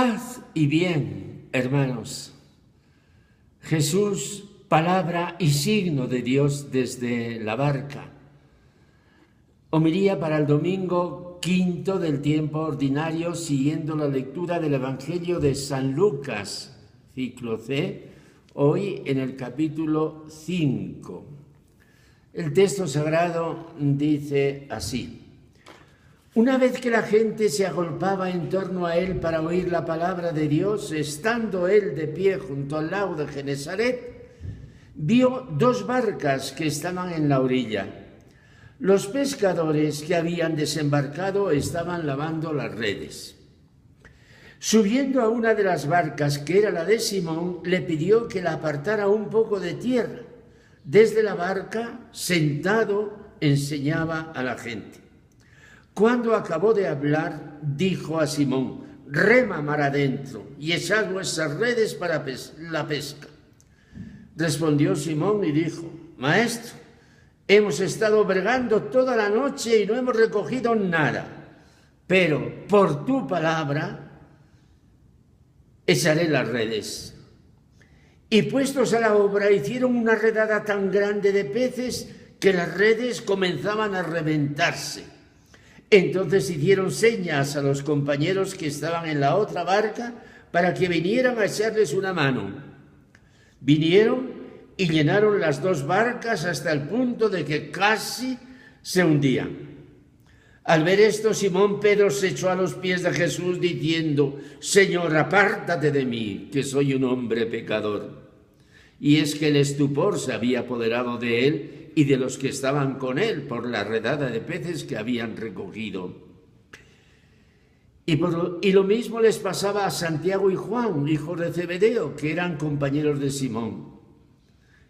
Paz y bien, hermanos. Jesús, palabra y signo de Dios desde la barca. Homilía para el domingo quinto del tiempo ordinario, siguiendo la lectura del Evangelio de San Lucas, ciclo C, hoy en el capítulo 5. El texto sagrado dice así: una vez que la gente se agolpaba en torno a él para oír la palabra de Dios, estando él de pie junto al lago de Genesaret, vio dos barcas que estaban en la orilla. Los pescadores que habían desembarcado estaban lavando las redes. Subiendo a una de las barcas, que era la de Simón, le pidió que la apartara un poco de tierra. Desde la barca, sentado, enseñaba a la gente. Cuando acabó de hablar, dijo a Simón: rema mar adentro y echad vuestras redes para la pesca. Respondió Simón y dijo: Maestro, hemos estado bregando toda la noche y no hemos recogido nada, pero por tu palabra echaré las redes. Y puestos a la obra, hicieron una redada tan grande de peces que las redes comenzaban a reventarse. Entonces hicieron señas a los compañeros que estaban en la otra barca para que vinieran a echarles una mano. Vinieron y llenaron las dos barcas hasta el punto de que casi se hundían. Al ver esto, Simón Pedro se echó a los pies de Jesús diciendo: Señor, apártate de mí, que soy un hombre pecador. Y es que el estupor se había apoderado de él y de los que estaban con él por la redada de peces que habían recogido. Y lo mismo les pasaba a Santiago y Juan, hijos de Zebedeo, que eran compañeros de Simón.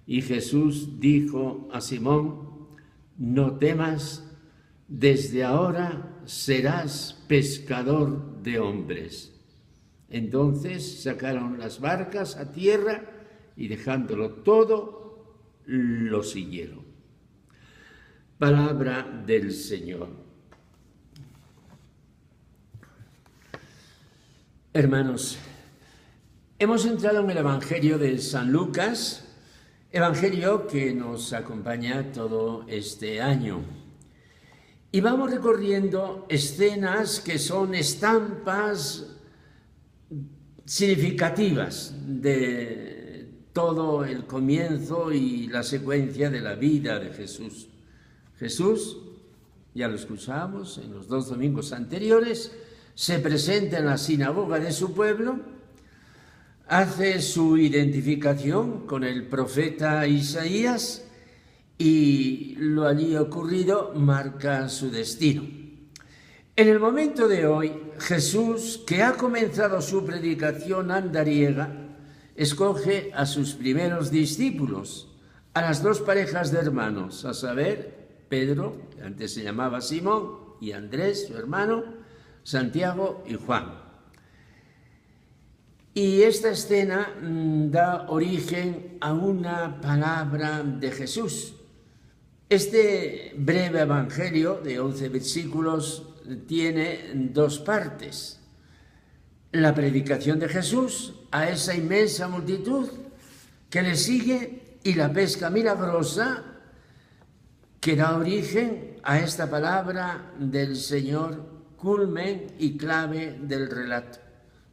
Y Jesús dijo a Simón: no temas, desde ahora serás pescador de hombres. Entonces sacaron las barcas a tierra y dejándolo todo, lo siguieron. Palabra del Señor. Hermanos, hemos entrado en el Evangelio de San Lucas, Evangelio que nos acompaña todo este año. Y vamos recorriendo escenas que son estampas significativas de todo el comienzo y la secuencia de la vida de Jesús. Jesús, ya lo escuchamos en los 2 domingos anteriores, se presenta en la sinagoga de su pueblo, hace su identificación con el profeta Isaías y lo allí ocurrido marca su destino. En el momento de hoy, Jesús, que ha comenzado su predicación andariega, escoge a sus primeros discípulos, a las 2 parejas de hermanos, a saber, Pedro, que antes se llamaba Simón, y Andrés, su hermano, Santiago y Juan. Y esta escena da origen a una palabra de Jesús. Este breve evangelio de 11 versículos tiene 2 partes. La predicación de Jesús a esa inmensa multitud que le sigue y la pesca milagrosa que da origen a esta palabra del Señor, culmen y clave del relato.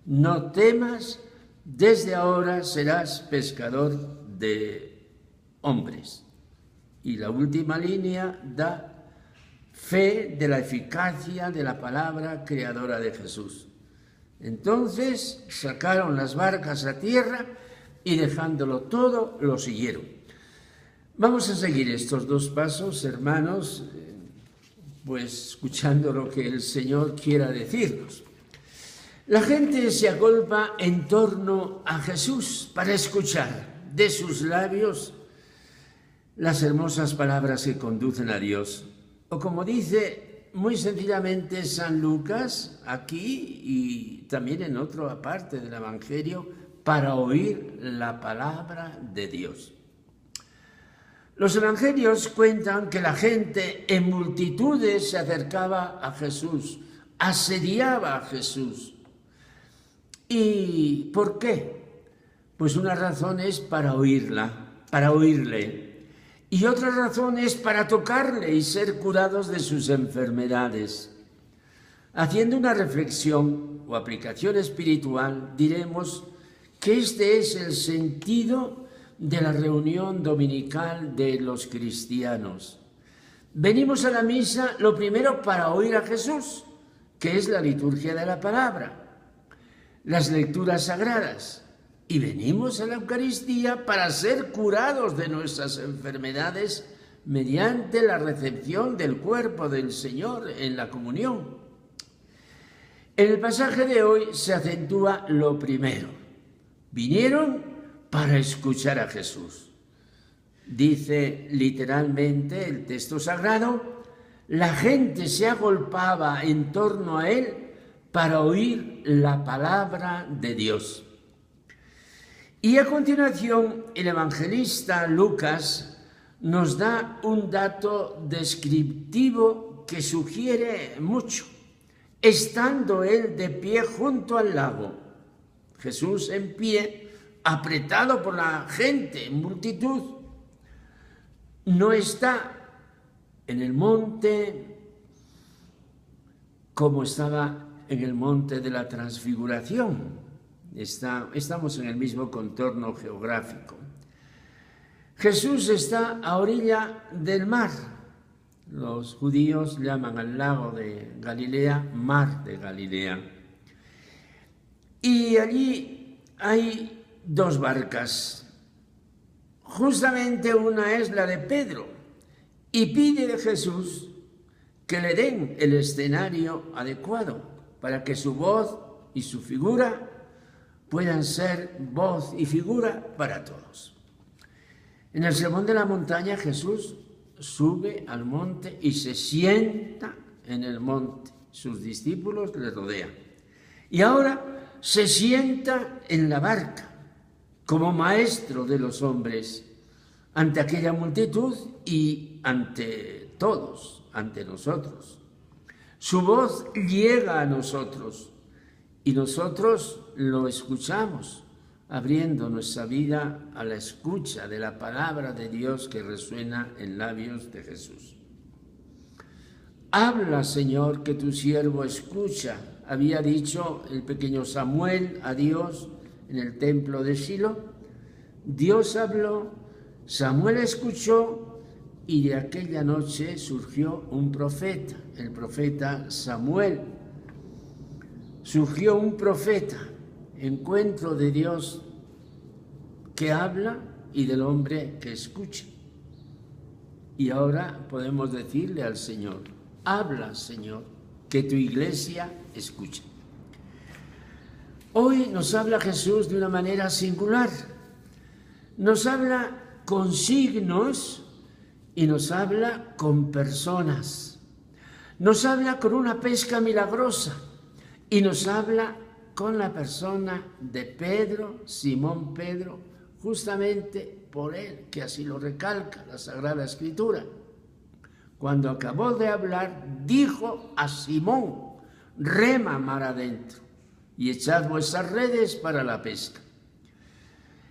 No temas, desde ahora serás pescador de hombres. Y la última línea da fe de la eficacia de la palabra creadora de Jesús. Entonces sacaron las barcas a tierra y dejándolo todo, lo siguieron. Vamos a seguir estos 2 pasos, hermanos, pues escuchando lo que el Señor quiera decirnos. La gente se agolpa en torno a Jesús para escuchar de sus labios las hermosas palabras que conducen a Dios. O como dice muy sencillamente San Lucas, aquí y también en otra parte del Evangelio, para oír la palabra de Dios. Los evangelios cuentan que la gente en multitudes se acercaba a Jesús, asediaba a Jesús. ¿Y por qué? Pues una razón es para oírle. Y otra razón es para tocarle y ser curados de sus enfermedades. Haciendo una reflexión o aplicación espiritual, diremos que este es el sentido de la reunión dominical de los cristianos. Venimos a la misa lo primero para oír a Jesús, que es la liturgia de la palabra, las lecturas sagradas, y venimos a la Eucaristía para ser curados de nuestras enfermedades mediante la recepción del cuerpo del Señor en la comunión. En el pasaje de hoy se acentúa lo primero. Vinieron para escuchar a Jesús. Dice literalmente el texto sagrado, la gente se agolpaba en torno a él para oír la palabra de Dios. Y a continuación el evangelista Lucas nos da un dato descriptivo que sugiere mucho. Estando él de pie junto al lago, Jesús en pie, apretado por la gente, multitud, no está en el monte como estaba en el monte de la Transfiguración. Estamos en el mismo contorno geográfico. Jesús está a orilla del mar. Los judíos llaman al lago de Galilea Mar de Galilea. Y allí hay dos barcas. Justamente una es la de Pedro y pide de Jesús que le den el escenario adecuado para que su voz y su figura puedan ser voz y figura para todos. En el Sermón de la Montaña Jesús sube al monte y se sienta en el monte. Sus discípulos le rodean. Y ahora se sienta en la barca como maestro de los hombres ante aquella multitud y ante todos, ante nosotros. Su voz llega a nosotros y nosotros lo escuchamos, abriendo nuestra vida a la escucha de la palabra de Dios que resuena en labios de Jesús. Habla, Señor, que tu siervo escucha, había dicho el pequeño Samuel a Dios en el templo de Silo. Dios habló, Samuel escuchó y de aquella noche surgió un profeta, el profeta Samuel. Surgió un profeta, encuentro de Dios que habla y del hombre que escucha. Y ahora podemos decirle al Señor, habla, Señor, que tu iglesia escucha. Hoy nos habla Jesús de una manera singular. Nos habla con signos y nos habla con personas. Nos habla con una pesca milagrosa y nos habla con la persona de Pedro, Simón Pedro, justamente por él, que así lo recalca la Sagrada Escritura. Cuando acabó de hablar, dijo a Simón, rema mar adentro y echad vuestras redes para la pesca.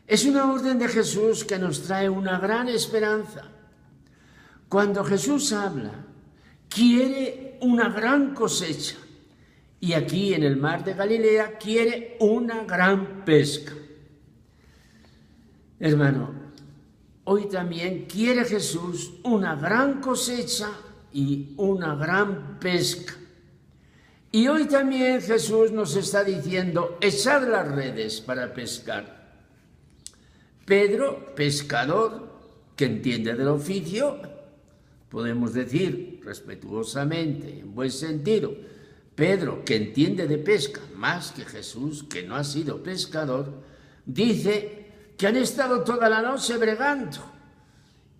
Es una orden de Jesús que nos trae una gran esperanza. Cuando Jesús habla, quiere una gran cosecha. Y aquí en el mar de Galilea quiere una gran pesca. Hermano, hoy también quiere Jesús una gran cosecha y una gran pesca. Y hoy también Jesús nos está diciendo, echad las redes para pescar. Pedro, pescador, que entiende del oficio, podemos decir respetuosamente, en buen sentido, Pedro, que entiende de pesca más que Jesús, que no ha sido pescador, dice que han estado toda la noche bregando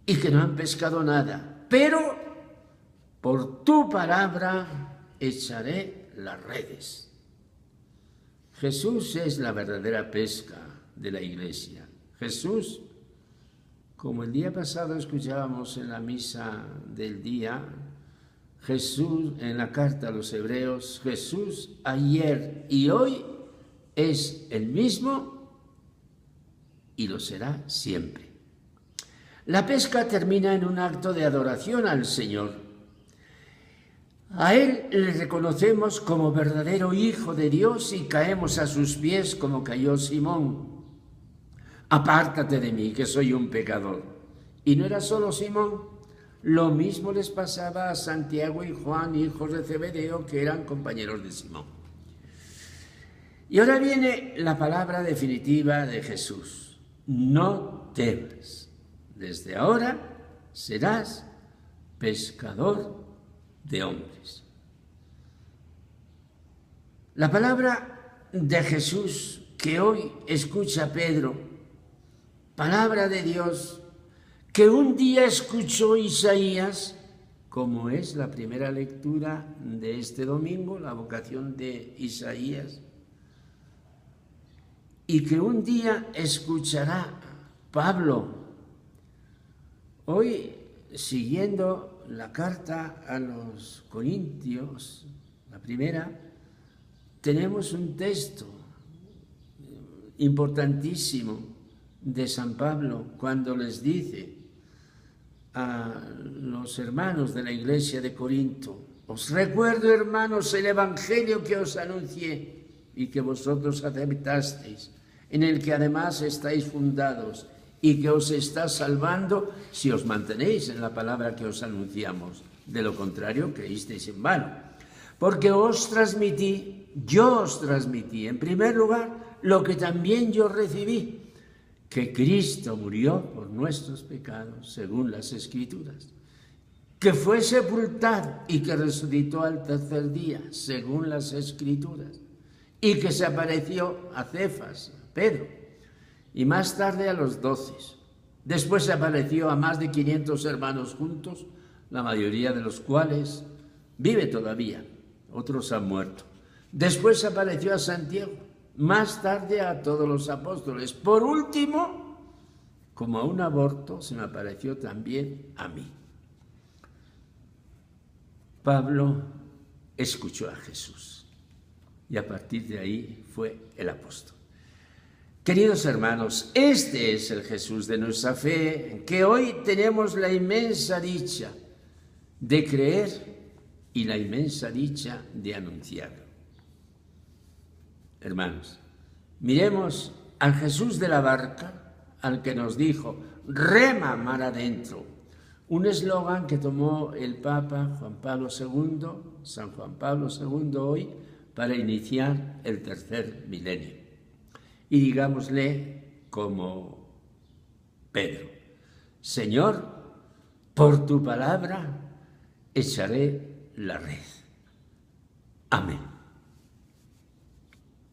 y que no han pescado nada. Pero por tu palabra echaré las redes. Jesús es la verdadera pesca de la iglesia. Jesús, como el día pasado escuchábamos en la misa del día, Jesús, en la carta a los Hebreos, Jesús ayer y hoy es el mismo y lo será siempre. La pesca termina en un acto de adoración al Señor. A Él le reconocemos como verdadero Hijo de Dios y caemos a sus pies como cayó Simón. Apártate de mí, que soy un pecador. Y no era solo Simón, lo mismo les pasaba a Santiago y Juan, hijos de Zebedeo, que eran compañeros de Simón. Y ahora viene la palabra definitiva de Jesús. No temas. Desde ahora serás pescador de hombres. La palabra de Jesús que hoy escucha Pedro, palabra de Dios que un día escuchó Isaías, como es la primera lectura de este domingo, la vocación de Isaías, y que un día escuchará Pablo. Hoy, siguiendo la carta a los Corintios, la primera, tenemos un texto importantísimo de San Pablo cuando les dice a los hermanos de la iglesia de Corinto: os recuerdo, hermanos, el evangelio que os anuncié y que vosotros aceptasteis, en el que además estáis fundados y que os está salvando si os mantenéis en la palabra que os anunciamos. De lo contrario, creísteis en vano. Porque yo os transmití, en primer lugar, lo que también yo recibí, que Cristo murió por nuestros pecados, según las Escrituras, que fue sepultado y que resucitó al tercer día, según las Escrituras, y que se apareció a Cefas, a Pedro, y más tarde a los 12. Después se apareció a más de 500 hermanos juntos, la mayoría de los cuales vive todavía, otros han muerto. Después se apareció a Santiago, más tarde a todos los apóstoles. Por último, como a un aborto, se me apareció también a mí. Pablo escuchó a Jesús y a partir de ahí fue el apóstol. Queridos hermanos, este es el Jesús de nuestra fe, que hoy tenemos la inmensa dicha de creer y la inmensa dicha de anunciar. Hermanos, miremos al Jesús de la barca, al que nos dijo: rema mar adentro, un eslogan que tomó el Papa Juan Pablo II, San Juan Pablo II hoy, para iniciar el tercer milenio. Y digámosle como Pedro: Señor, por tu palabra echaré la red. Amén.